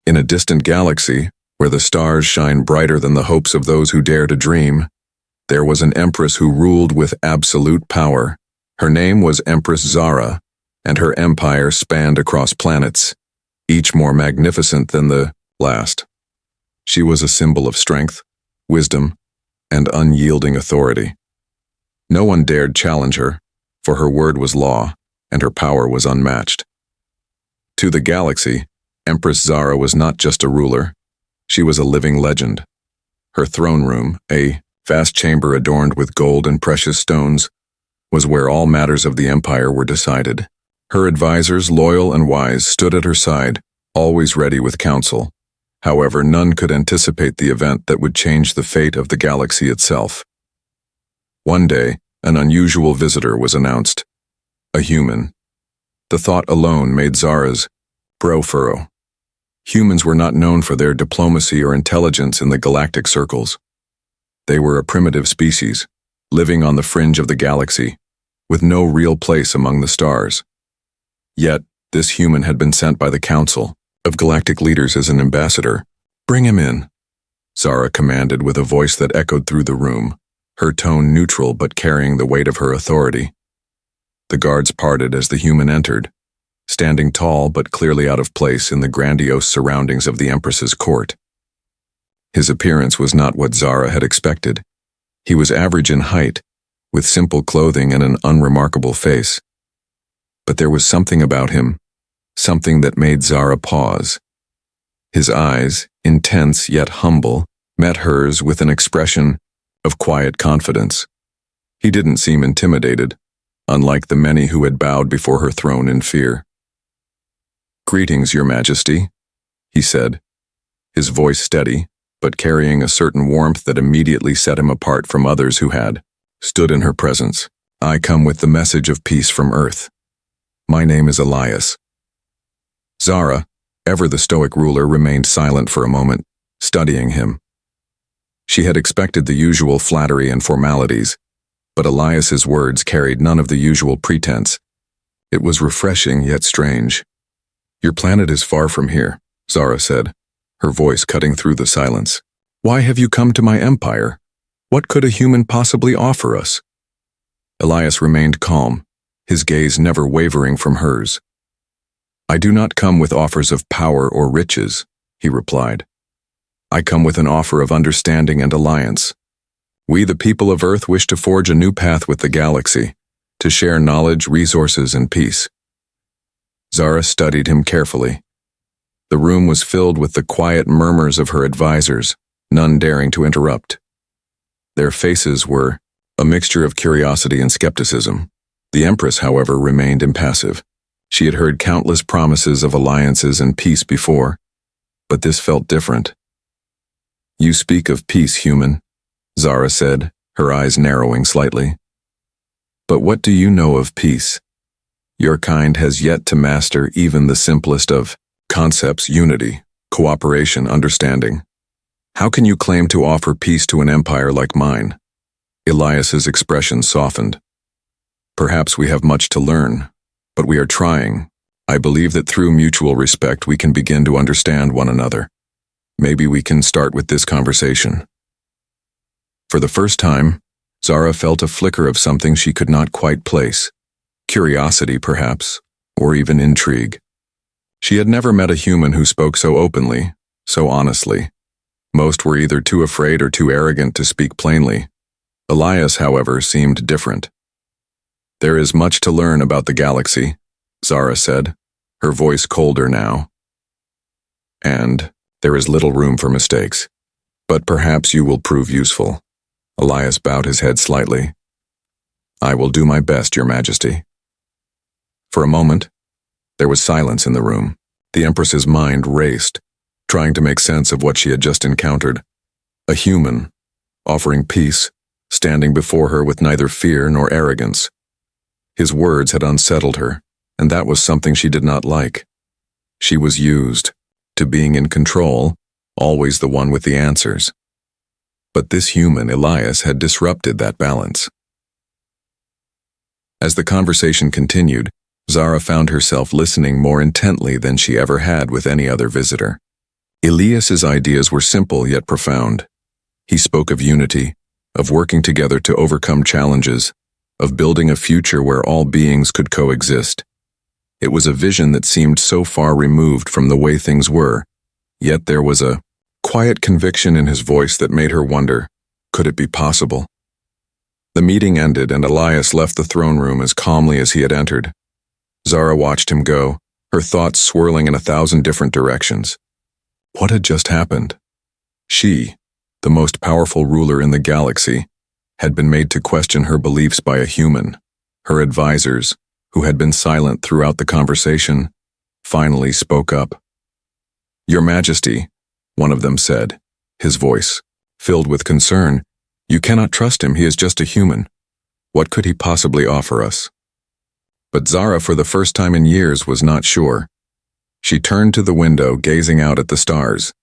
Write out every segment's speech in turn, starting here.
In a distant galaxy, where the stars shine brighter than the hopes of those who dare to dream, there was an empress who ruled with absolute power. Her name was Empress Zara, and her empire spanned across planets, each more magnificent than the last. She was a symbol of strength, wisdom, and unyielding authority. No one dared challenge her, for her word was law, and her power was unmatched. To the galaxy, Empress Zara was not just a ruler, she was a living legend. Her throne room, a vast chamber adorned with gold and precious stones, was where all matters of the empire were decided. Her advisors, loyal and wise, stood at her side, always ready with counsel. However, none could anticipate the event that would change the fate of the galaxy itself. One day, an unusual visitor was announced. A human. The thought alone made Zara's brow furrow. Humans were not known for their diplomacy or intelligence in the galactic circles. They were a primitive species, living on the fringe of the galaxy, with no real place among the stars. Yet, this human had been sent by the Council of Galactic Leaders as an ambassador. "Bring him in," Zara commanded with a voice that echoed through the room, her tone neutral but carrying the weight of her authority. The guards parted as the human entered, standing tall but clearly out of place in the grandiose surroundings of the Empress's court. His appearance was not what Zara had expected. He was average in height, with simple clothing and an unremarkable face. But there was something about him, something that made Zara pause. His eyes, intense yet humble, met hers with an expression of quiet confidence. He didn't seem intimidated, unlike the many who had bowed before her throne in fear. "Greetings, Your Majesty," he said, his voice steady, but carrying a certain warmth that immediately set him apart from others who had stood in her presence. "I come with the message of peace from Earth. My name is Elias." Zara, ever the stoic ruler, remained silent for a moment, studying him. She had expected the usual flattery and formalities, but Elias's words carried none of the usual pretense. It was refreshing yet strange. "Your planet is far from here," Zara said, her voice cutting through the silence. "Why have you come to my empire? What could a human possibly offer us?" Elias remained calm, his gaze never wavering from hers. "I do not come with offers of power or riches," he replied. "I come with an offer of understanding and alliance. We, the people of Earth, wish to forge a new path with the galaxy, to share knowledge, resources, and peace." Zara studied him carefully. The room was filled with the quiet murmurs of her advisors, none daring to interrupt. Their faces were a mixture of curiosity and skepticism. The Empress, however, remained impassive. She had heard countless promises of alliances and peace before, but this felt different. "You speak of peace, human," Zara said, her eyes narrowing slightly. "But what do you know of peace? Your kind has yet to master even the simplest of concepts: unity, cooperation, understanding. How can you claim to offer peace to an empire like mine?" Elias's expression softened. "Perhaps we have much to learn, but we are trying. I believe that through mutual respect we can begin to understand one another. Maybe we can start with this conversation." For the first time, Zara felt a flicker of something she could not quite place. Curiosity, perhaps, or even intrigue. She had never met a human who spoke so openly, so honestly. Most were either too afraid or too arrogant to speak plainly. Elias, however, seemed different. "There is much to learn about the galaxy," Zara said, her voice colder now. "And there is little room for mistakes. But perhaps you will prove useful." Elias bowed his head slightly. "I will do my best, Your Majesty." For a moment, there was silence in the room. The Empress's mind raced, trying to make sense of what she had just encountered. A human, offering peace, standing before her with neither fear nor arrogance. His words had unsettled her, and that was something she did not like. She was used to being in control, always the one with the answers. But this human, Elias, had disrupted that balance. As the conversation continued, Zara found herself listening more intently than she ever had with any other visitor. Elias's ideas were simple yet profound. He spoke of unity, of working together to overcome challenges, of building a future where all beings could coexist. It was a vision that seemed so far removed from the way things were, yet there was a quiet conviction in his voice that made her wonder, could it be possible? The meeting ended and Elias left the throne room as calmly as he had entered. Zara watched him go, her thoughts swirling in 1,000 different directions. What had just happened? She, the most powerful ruler in the galaxy, had been made to question her beliefs by a human. Her advisors, who had been silent throughout the conversation, finally spoke up. "Your Majesty," one of them said, his voice filled with concern, "you cannot trust him, he is just a human. What could he possibly offer us?" But Zara, for the first time in years, was not sure. She turned to the window, gazing out at the stars.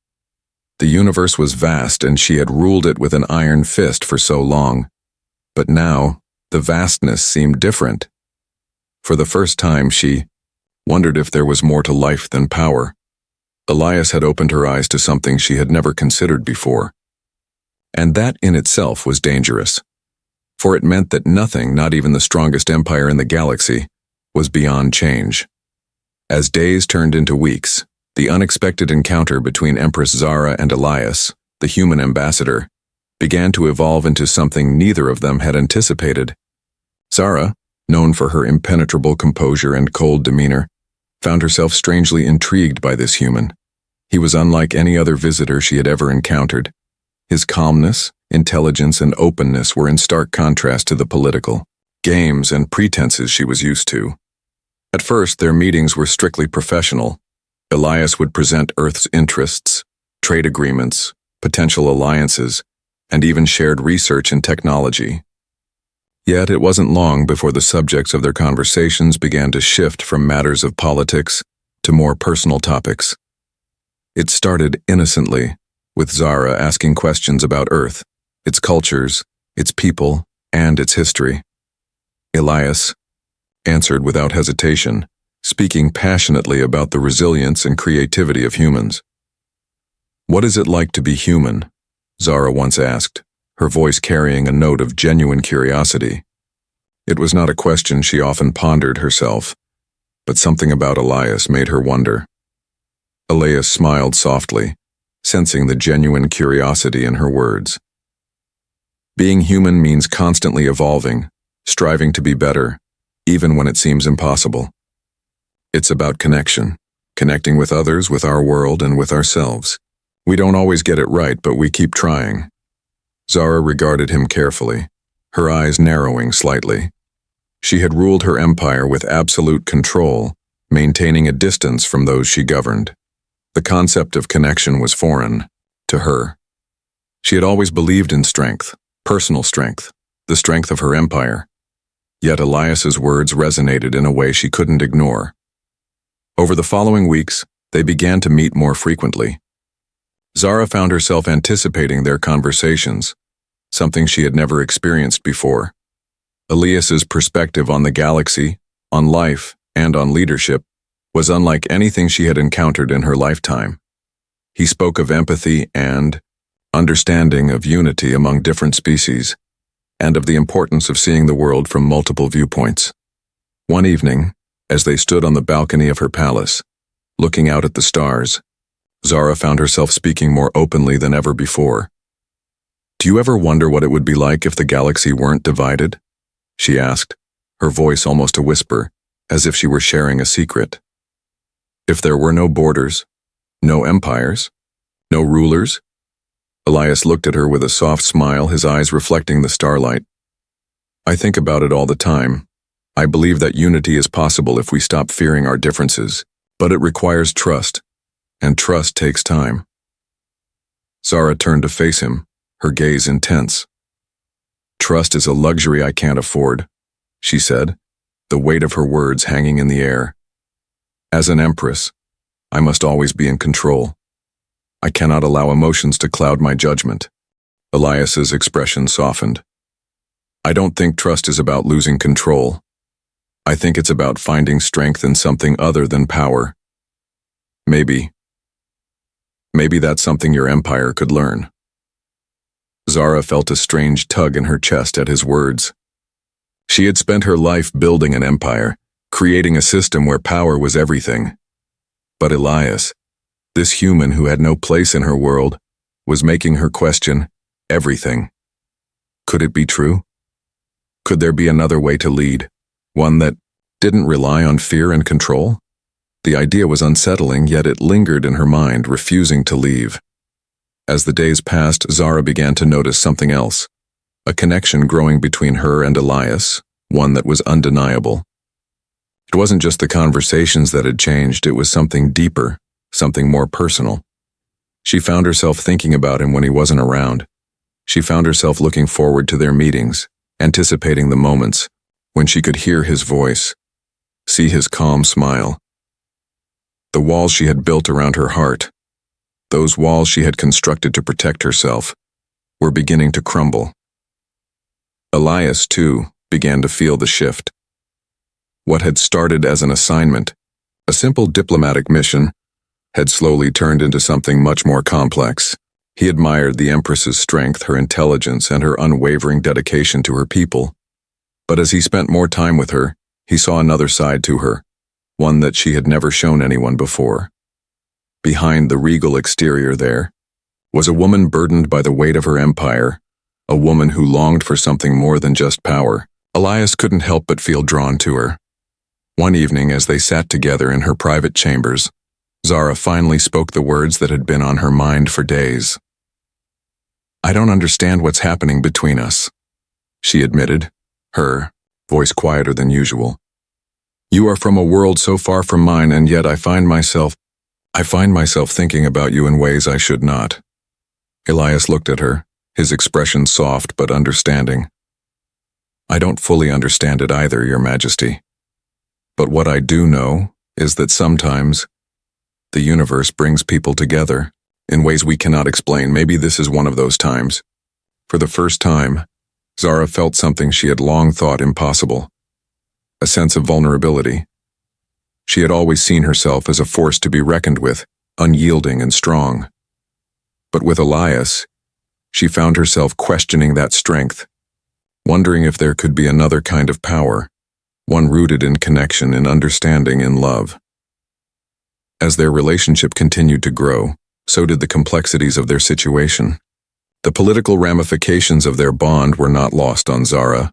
The universe was vast, and she had ruled it with an iron fist for so long. But now, the vastness seemed different. For the first time, she wondered if there was more to life than power. Elias had opened her eyes to something she had never considered before. And that in itself was dangerous. For it meant that nothing, not even the strongest empire in the galaxy, was beyond change. As days turned into weeks, the unexpected encounter between Empress Zara and Elias, the human ambassador, began to evolve into something neither of them had anticipated. Zara, known for her impenetrable composure and cold demeanor, found herself strangely intrigued by this human. He was unlike any other visitor she had ever encountered. His calmness, intelligence, and openness were in stark contrast to the political games and pretenses she was used to. At first, their meetings were strictly professional. Elias would present Earth's interests, trade agreements, potential alliances, and even shared research and technology. Yet it wasn't long before the subjects of their conversations began to shift from matters of politics to more personal topics. It started innocently, with Zara asking questions about Earth, its cultures, its people, and its history. Elias answered without hesitation, speaking passionately about the resilience and creativity of humans. "What is it like to be human?" Zara once asked, her voice carrying a note of genuine curiosity. It was not a question she often pondered herself, but something about Elias made her wonder. Elias smiled softly, sensing the genuine curiosity in her words. "Being human means constantly evolving, striving to be better, even when it seems impossible. It's about connection, connecting with others, with our world, and with ourselves. We don't always get it right, but we keep trying." Zara regarded him carefully, her eyes narrowing slightly. She had ruled her empire with absolute control, maintaining a distance from those she governed. The concept of connection was foreign to her. She had always believed in strength, personal strength, the strength of her empire. Yet Elias's words resonated in a way she couldn't ignore. Over the following weeks, they began to meet more frequently. Zara found herself anticipating their conversations, something she had never experienced before. Elias's perspective on the galaxy, on life, and on leadership was unlike anything she had encountered in her lifetime. He spoke of empathy and understanding, of unity among different species, and of the importance of seeing the world from multiple viewpoints. One evening, as they stood on the balcony of her palace, looking out at the stars, Zara found herself speaking more openly than ever before. "Do you ever wonder what it would be like if the galaxy weren't divided?" she asked, her voice almost a whisper, as if she were sharing a secret. "If there were no borders, no empires, no rulers?" Elias looked at her with a soft smile, his eyes reflecting the starlight. "I think about it all the time. I believe that unity is possible if we stop fearing our differences, but it requires trust, and trust takes time." Zara turned to face him, her gaze intense. "Trust is a luxury I can't afford," she said, the weight of her words hanging in the air. "As an empress, I must always be in control. I cannot allow emotions to cloud my judgment." Elias's expression softened. "I don't think trust is about losing control. I think it's about finding strength in something other than power. Maybe Maybe that's something your empire could learn." Zara felt a strange tug in her chest at his words. She had spent her life building an empire, creating a system where power was everything. But Elias, this human who had no place in her world, was making her question everything. Could it be true? Could there be another way to lead, one that didn't rely on fear and control? The idea was unsettling, yet it lingered in her mind, refusing to leave. As the days passed, Zara began to notice something else, a connection growing between her and Elias, one that was undeniable. It wasn't just the conversations that had changed, it was something deeper, something more personal. She found herself thinking about him when he wasn't around. She found herself looking forward to their meetings, anticipating the moments when she could hear his voice, see his calm smile. The walls she had built around her heart, those walls she had constructed to protect herself, were beginning to crumble. Elias, too, began to feel the shift. What had started as an assignment, a simple diplomatic mission, had slowly turned into something much more complex. He admired the Empress's strength, her intelligence, and her unwavering dedication to her people. But as he spent more time with her, he saw another side to her, one that she had never shown anyone before. Behind the regal exterior there was a woman burdened by the weight of her empire, a woman who longed for something more than just power. Elias couldn't help but feel drawn to her. One evening, as they sat together in her private chambers, Zara finally spoke the words that had been on her mind for days. "I don't understand what's happening between us," she admitted, her voice quieter than usual. "You are from a world so far from mine, and yet I find myself thinking about you in ways I should not." Elias looked at her, his expression soft but understanding. "I don't fully understand it either, Your Majesty. But what I do know is that sometimes the universe brings people together in ways we cannot explain. Maybe this is one of those times." For the first time, Zara felt something she had long thought impossible, a sense of vulnerability. She had always seen herself as a force to be reckoned with, unyielding and strong. But with Elias, she found herself questioning that strength, wondering if there could be another kind of power, one rooted in connection, in understanding, in love. As their relationship continued to grow, so did the complexities of their situation. The political ramifications of their bond were not lost on Zara.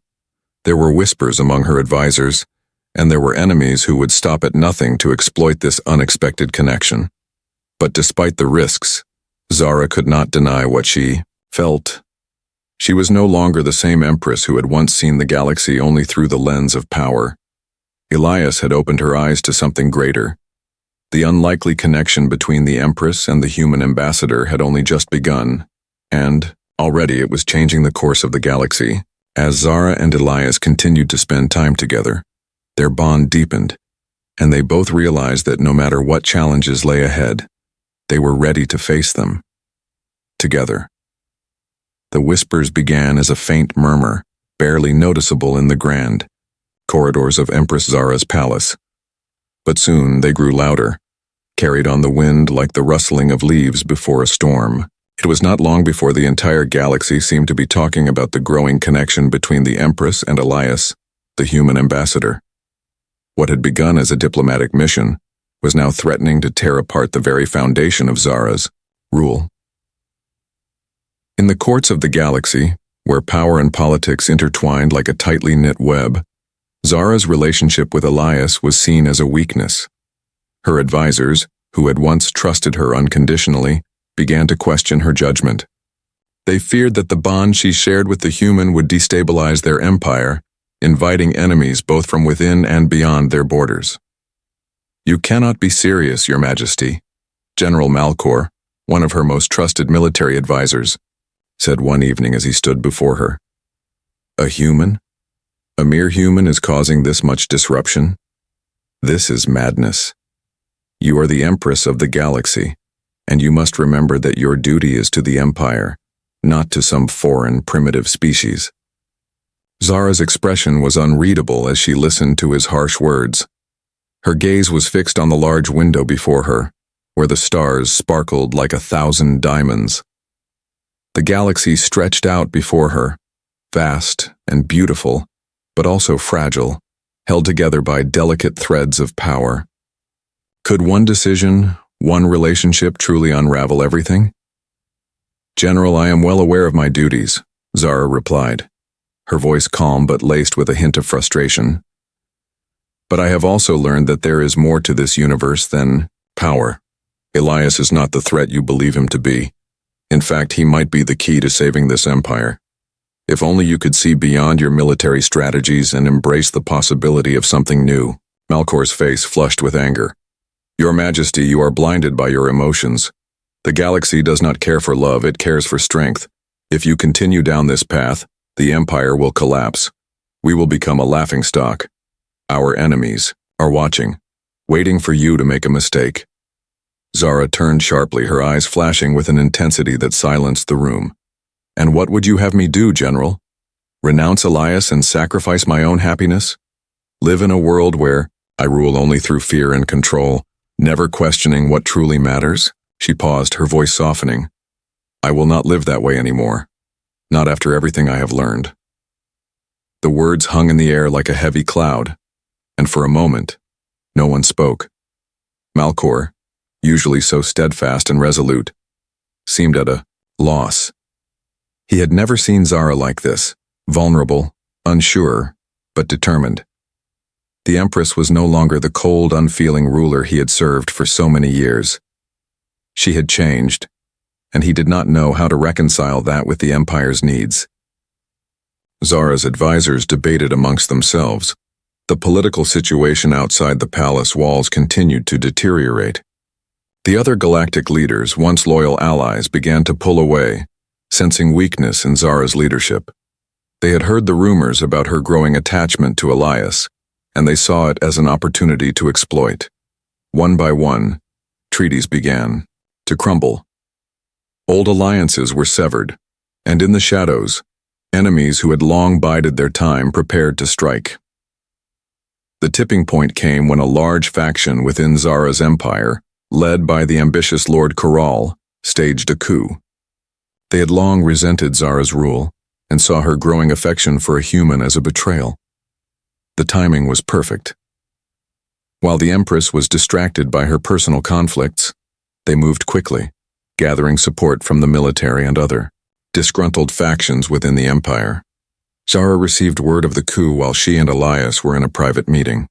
There were whispers among her advisors, and there were enemies who would stop at nothing to exploit this unexpected connection. But despite the risks, Zara could not deny what she felt. She was no longer the same Empress who had once seen the galaxy only through the lens of power. Elias had opened her eyes to something greater. The unlikely connection between the Empress and the human ambassador had only just begun, and already it was changing the course of the galaxy. As Zara and Elias continued to spend time together, their bond deepened, and they both realized that no matter what challenges lay ahead, they were ready to face them together. The whispers began as a faint murmur, barely noticeable in the grand corridors of Empress Zara's palace. But soon they grew louder, carried on the wind like the rustling of leaves before a storm. It was not long before the entire galaxy seemed to be talking about the growing connection between the Empress and Elias, the human ambassador. What had begun as a diplomatic mission was now threatening to tear apart the very foundation of Zara's rule. In the courts of the galaxy, where power and politics intertwined like a tightly knit web, Zara's relationship with Elias was seen as a weakness. Her advisors, who had once trusted her unconditionally, began to question her judgment. They feared that the bond she shared with the human would destabilize their empire, inviting enemies both from within and beyond their borders. "You cannot be serious, Your Majesty," General Malcor, one of her most trusted military advisors, said one evening as he stood before her. "A human? A mere human is causing this much disruption? This is madness. You are the Empress of the galaxy, and you must remember that your duty is to the Empire, not to some foreign, primitive species." Zara's expression was unreadable as she listened to his harsh words. Her gaze was fixed on the large window before her, where the stars sparkled like 1,000 diamonds. The galaxy stretched out before her, vast and beautiful, but also fragile, held together by delicate threads of power. Could one decision, one relationship truly unravel everything? "General, I am well aware of my duties," Zara replied, her voice calm but laced with a hint of frustration. "But I have also learned that there is more to this universe than power. Elias is not the threat you believe him to be. In fact, he might be the key to saving this empire. If only you could see beyond your military strategies and embrace the possibility of something new." Malcor's face flushed with anger. "Your Majesty, you are blinded by your emotions. The galaxy does not care for love, it cares for strength. If you continue down this path, the empire will collapse. We will become a laughingstock. Our enemies are watching, waiting for you to make a mistake." Zara turned sharply, her eyes flashing with an intensity that silenced the room. "And what would you have me do, General? Renounce Elias and sacrifice my own happiness? Live in a world where I rule only through fear and control, never questioning what truly matters?" She paused, her voice softening. "I will not live that way anymore. Not after everything I have learned." The words hung in the air like a heavy cloud, and for a moment, no one spoke. Malcor, usually so steadfast and resolute, seemed at a loss. He had never seen Zara like this, vulnerable, unsure, but determined. The Empress was no longer the cold, unfeeling ruler he had served for so many years. She had changed, and he did not know how to reconcile that with the Empire's needs. Zara's advisors debated amongst themselves. The political situation outside the palace walls continued to deteriorate. The other galactic leaders, once loyal allies, began to pull away, sensing weakness in Zara's leadership. They had heard the rumors about her growing attachment to Elias, and they saw it as an opportunity to exploit. One by one, treaties began to crumble. Old alliances were severed, and in the shadows, enemies who had long bided their time prepared to strike. The tipping point came when a large faction within Zara's empire, led by the ambitious Lord Corral, staged a coup. They had long resented Zara's rule and saw her growing affection for a human as a betrayal. The timing was perfect. While the Empress was distracted by her personal conflicts, they moved quickly, gathering support from the military and other disgruntled factions within the empire. Zara received word of the coup while she and Elias were in a private meeting.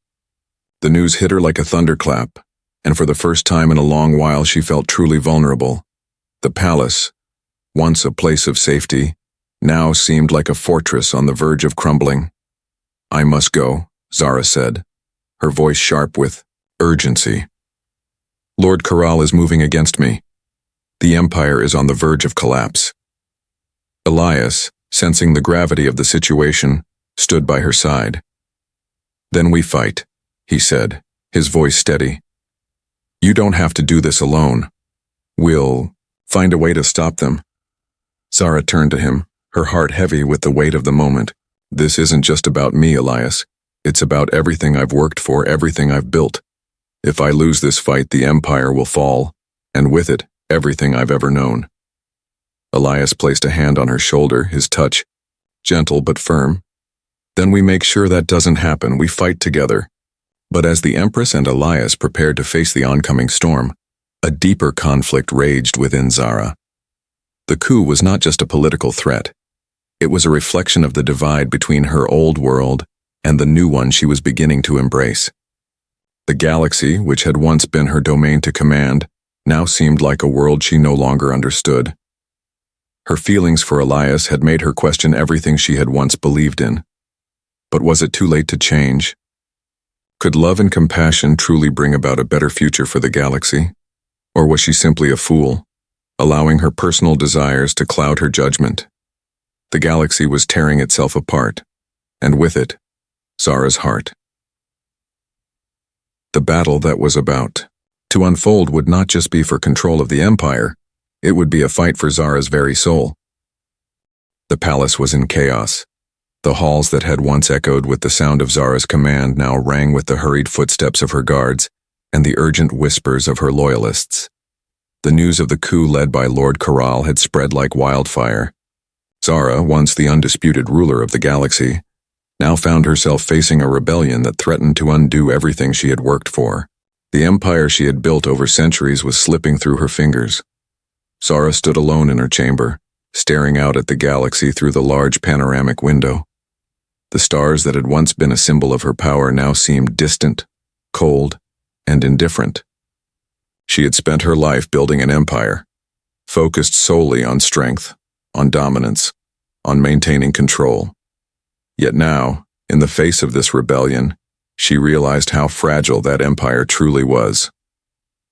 The news hit her like a thunderclap, and for the first time in a long while she felt truly vulnerable. The palace, once a place of safety, now seemed like a fortress on the verge of crumbling. "I must go," Zara said, her voice sharp with urgency. "Lord Corral is moving against me. The empire is on the verge of collapse." Elias, sensing the gravity of the situation, stood by her side. "Then we fight," he said, his voice steady. "You don't have to do this alone. We'll find a way to stop them." Zara turned to him, her heart heavy with the weight of the moment. "This isn't just about me, Elias. It's about everything I've worked for, everything I've built. If I lose this fight, the empire will fall, and with it, everything I've ever known." Elias placed a hand on her shoulder, his touch gentle but firm. "Then we make sure that doesn't happen. We fight together." But as the Empress and Elias prepared to face the oncoming storm, a deeper conflict raged within Zara. The coup was not just a political threat. It was a reflection of the divide between her old world and the new one she was beginning to embrace. The galaxy, which had once been her domain to command, now seemed like a world she no longer understood. Her feelings for Elias had made her question everything she had once believed in. But was it too late to change? Could love and compassion truly bring about a better future for the galaxy? Or was she simply a fool, allowing her personal desires to cloud her judgment? The galaxy was tearing itself apart, and with it, Zara's heart. The battle that was about to unfold would not just be for control of the empire, it would be a fight for Zara's very soul. The palace was in chaos. The halls that had once echoed with the sound of Zara's command now rang with the hurried footsteps of her guards and the urgent whispers of her loyalists. The news of the coup led by Lord Corral had spread like wildfire. Zara, once the undisputed ruler of the galaxy, now found herself facing a rebellion that threatened to undo everything she had worked for. The empire she had built over centuries was slipping through her fingers. Zara stood alone in her chamber, staring out at the galaxy through the large panoramic window. The stars that had once been a symbol of her power now seemed distant, cold, and indifferent. She had spent her life building an empire, focused solely on strength, on dominance, on maintaining control. Yet now, in the face of this rebellion, she realized how fragile that empire truly was.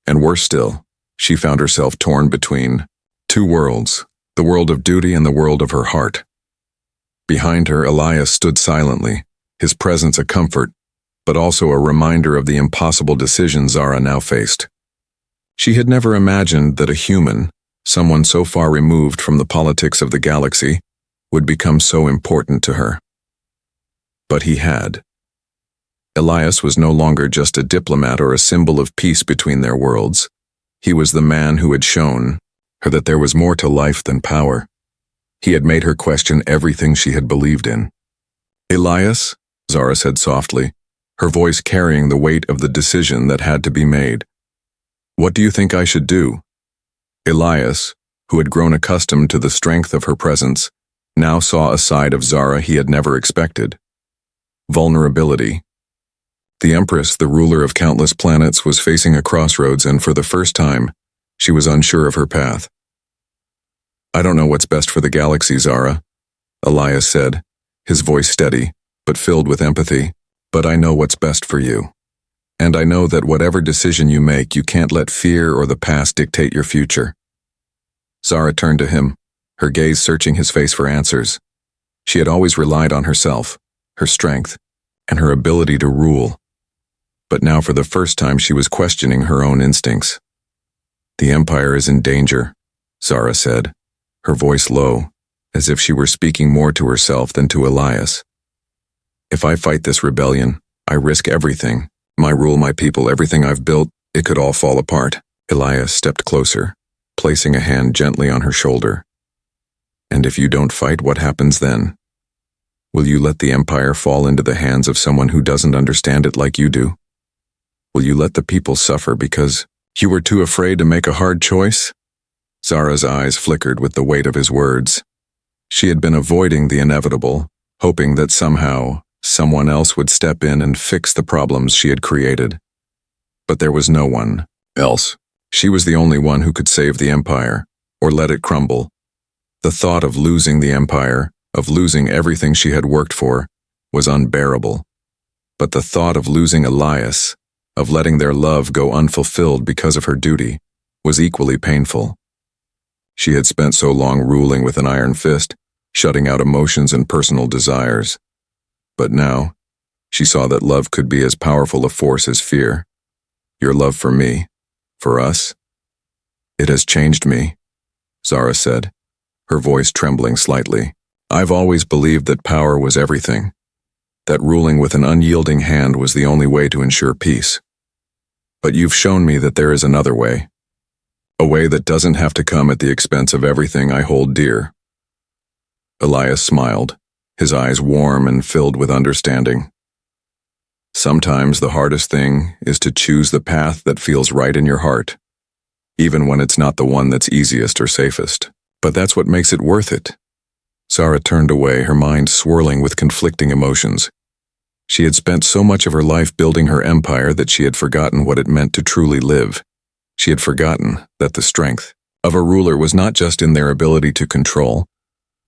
And worse still, she found herself torn between two worlds, the world of duty and the world of her heart. Behind her, Elias stood silently, his presence a comfort, but also a reminder of the impossible decision Zara now faced. She had never imagined that a human, someone so far removed from the politics of the galaxy, would become so important to her. But he had. Elias was no longer just a diplomat or a symbol of peace between their worlds. He was the man who had shown her that there was more to life than power. He had made her question everything she had believed in. "Elias," Zara said softly, her voice carrying the weight of the decision that had to be made. "What do you think I should do?" Elias, who had grown accustomed to the strength of her presence, now saw a side of Zara he had never expected. Vulnerability. The Empress, the ruler of countless planets, was facing a crossroads, and for the first time, she was unsure of her path. "I don't know what's best for the galaxy, Zara," Elias said, his voice steady, but filled with empathy. "But I know what's best for you. And I know that whatever decision you make, you can't let fear or the past dictate your future." Zara turned to him, her gaze searching his face for answers. She had always relied on herself, her strength, and her ability to rule. But now for the first time she was questioning her own instincts. "The Empire is in danger," Zara said, her voice low, as if she were speaking more to herself than to Elias. "If I fight this rebellion, I risk everything. My rule, my people, everything I've built, it could all fall apart." Elias stepped closer, placing a hand gently on her shoulder. "And if you don't fight, what happens then? Will you let the Empire fall into the hands of someone who doesn't understand it like you do? Will you let the people suffer because you were too afraid to make a hard choice?" Zara's eyes flickered with the weight of his words. She had been avoiding the inevitable, hoping that somehow someone else would step in and fix the problems she had created. But there was no one else. She was the only one who could save the Empire, or let it crumble. The thought of losing the Empire, of losing everything she had worked for, was unbearable. But the thought of losing Elias, of letting their love go unfulfilled because of her duty, was equally painful. She had spent so long ruling with an iron fist, shutting out emotions and personal desires. But now, she saw that love could be as powerful a force as fear. "Your love for me, for us, it has changed me," Zara said, her voice trembling slightly. "I've always believed that power was everything, that ruling with an unyielding hand was the only way to ensure peace. But you've shown me that there is another way, a way that doesn't have to come at the expense of everything I hold dear." Elias smiled, his eyes warm and filled with understanding. "Sometimes the hardest thing is to choose the path that feels right in your heart, even when it's not the one that's easiest or safest. But that's what makes it worth it." Zara turned away, her mind swirling with conflicting emotions. She had spent so much of her life building her empire that she had forgotten what it meant to truly live. She had forgotten that the strength of a ruler was not just in their ability to control,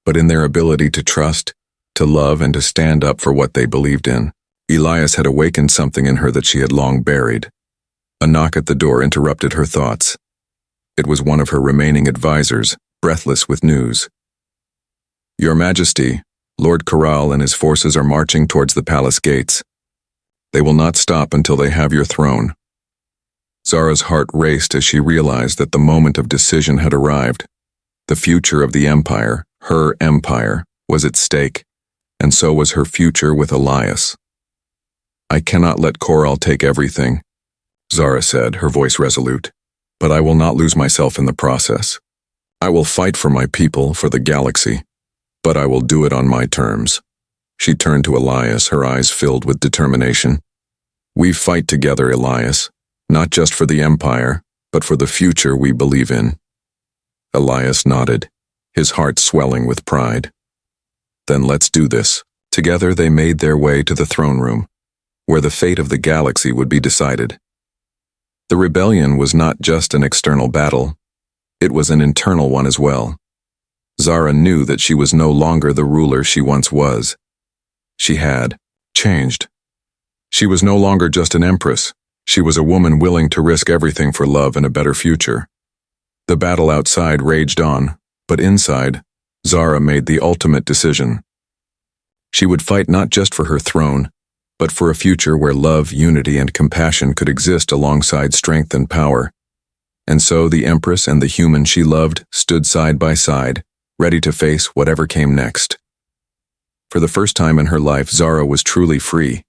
but in their ability to trust, to love, and to stand up for what they believed in. Elias had awakened something in her that she had long buried. A knock at the door interrupted her thoughts. It was one of her remaining advisors, breathless with news. "Your Majesty, Lord Corral and his forces are marching towards the palace gates. They will not stop until they have your throne." Zara's heart raced as she realized that the moment of decision had arrived. The future of the Empire, her empire, was at stake, and so was her future with Elias. "I cannot let Corral take everything," Zara said, her voice resolute. but I will not lose myself in the process. I will fight for my people, for the galaxy, but I will do it on my terms." She turned to Elias, her eyes filled with determination. "We fight together, Elias, not just for the Empire, but for the future we believe in." Elias nodded, his heart swelling with pride. "Then let's do this." Together they made their way to the throne room, where the fate of the galaxy would be decided. The rebellion was not just an external battle, it was an internal one as well. Zara knew that she was no longer the ruler she once was. She had changed. She was no longer just an empress, she was a woman willing to risk everything for love and a better future. The battle outside raged on, but inside, Zara made the ultimate decision. She would fight not just for her throne, but for a future where love, unity, and compassion could exist alongside strength and power. And so the Empress and the human she loved stood side by side, ready to face whatever came next. For the first time in her life, Zara was truly free.